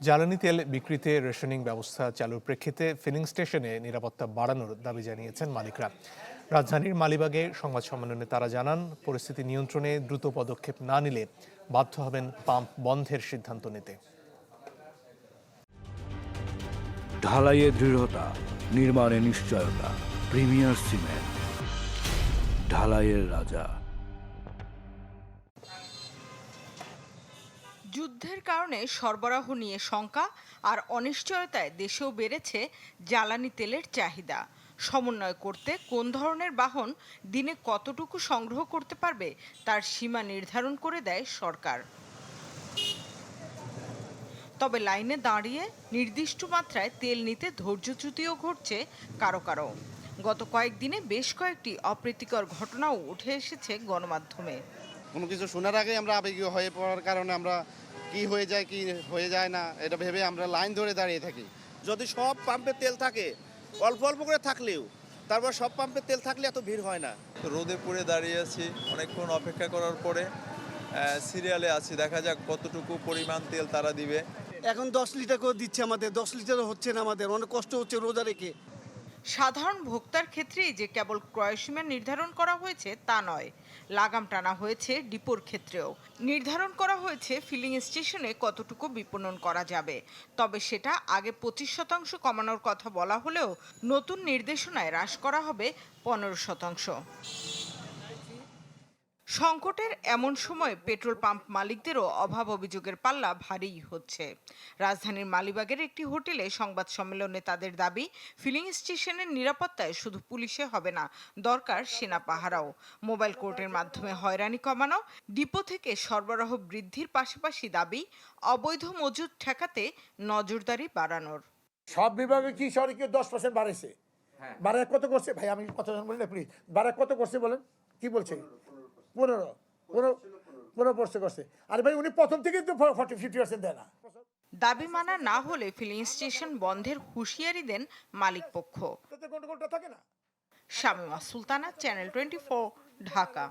জ্বালানি তেল বিক্রিতে রেশনিং ব্যবস্থা চালুর প্রেক্ষিতে ফিলিং স্টেশনে নিরাপত্তা বাড়ানোর দাবি জানিয়েছেন মালিকরা। রাজধানীর মালিবাগে সংবাদ সম্মেলনে তারা জানান, পরিস্থিতি নিয়ন্ত্রণে দ্রুত পদক্ষেপ না নিলে বাধ্য হবেন পাম্প বন্ধের সিদ্ধান্ত নিতে। ঢালাইয়ে দৃঢ়তা, নির্মাণে নিশ্চয়তা। প্রিমিয়ার সিমেন্ট, ঢালাইয়ের রাজা। যুদ্ধের কারণে সরবরাহ নিয়ে শঙ্কা আর অনিশ্চয়তায় দেশেও বেড়েছে জ্বালানি তেলের চাহিদা। সমন্বয় করতে কোন ধরনের বাহন দিনে কতটুকু সংগ্রহ করতে পারবে তার সীমা নির্ধারণ করে দেয় সরকার। তবে লাইনে দাঁড়িয়ে নির্দিষ্ট মাত্রায় তেল নিতে ধৈর্যচ্যুতিও ঘটছে কারো কারো। গত কয়েকদিনে বেশ কয়েকটি অপ্রীতিকর ঘটনাও উঠে এসেছে গণমাধ্যমে। কোনো কিছু শোনার আগে আমরা আবেগীয় হয়ে পড়ার কারণে আমরা কি হয়ে যায় না এটা ভেবে আমরা লাইন ধরে দাঁড়িয়ে থাকি। যদি সব পাম্পে তেল থাকে, অল্প অল্প করে থাকলেও, তারপর সব পাম্পে তেল থাকলে এত ভিড় হয় না। রোদে পুড়ে দাঁড়িয়ে আছি, অনেকক্ষণ অপেক্ষা করার পরে সিরিয়ালে আছি, দেখা যাক কতটুকু পরিমাণ তেল তারা দিবে। এখন 10 লিটার করে দিচ্ছে, আমাদের 10 লিটারও হচ্ছে না, আমাদের অনেক কষ্ট হচ্ছে রোজা রেখে। সাধারণ ভোক্তার ক্ষেত্রেই যে কেবল ক্রয়সীমা নির্ধারণ করা হয়েছে তা নয়, লাগাম টানা হয়েছে ডিপোর ক্ষেত্রেও। নির্ধারণ করা হয়েছে ফিলিং স্টেশনে কতটুকু বিপণন করা যাবে, তবে সেটা আগে 25% কমানোর কথা বলা হলেও নতুন নির্দেশনায় হ্রাস করা হবে 15%। সংকটের এমন সময় পেট্রোল পাম্প মালিকদেরও অভাব অভিযোগের পাল্লা ভারীই হচ্ছে। রাজধানীর মালিবাগের একটি হোটেলে সংবাদ সম্মেলনে তাদের দাবি, ফিলিং স্টেশনের নিরাপত্তায় শুধু পুলিশে হবে না, দরকার সেনা পাহারাও। মোবাইল কোর্টের মাধ্যমে হয়রানি কমানো, ডিপো থেকে সরবরাহ বৃদ্ধির পাশাপাশি দাবি অবৈধ মজুদ ঠেকাতে নজরদারি বাড়ানোর। সব বিভাগে কি সরকার 10% বাড়াইছে? বাড়ায় কত করছে ভাই? আমি কথা বলি না প্লিজ। বাড়ায় কত করছে বলেন? কি বলছে? 15% করছে। আরে ভাই উনি প্রথম থেকেই তো 40-50% দেয় না। দাবি মানা না হলে ফিলিং স্টেশন বন্ধের হুঁশিয়ারি দেন মালিক পক্ষ। তাতে গন্ডগোলটা থাকে না। শামীমা সুলতানা, চ্যানেল 24, ঢাকা।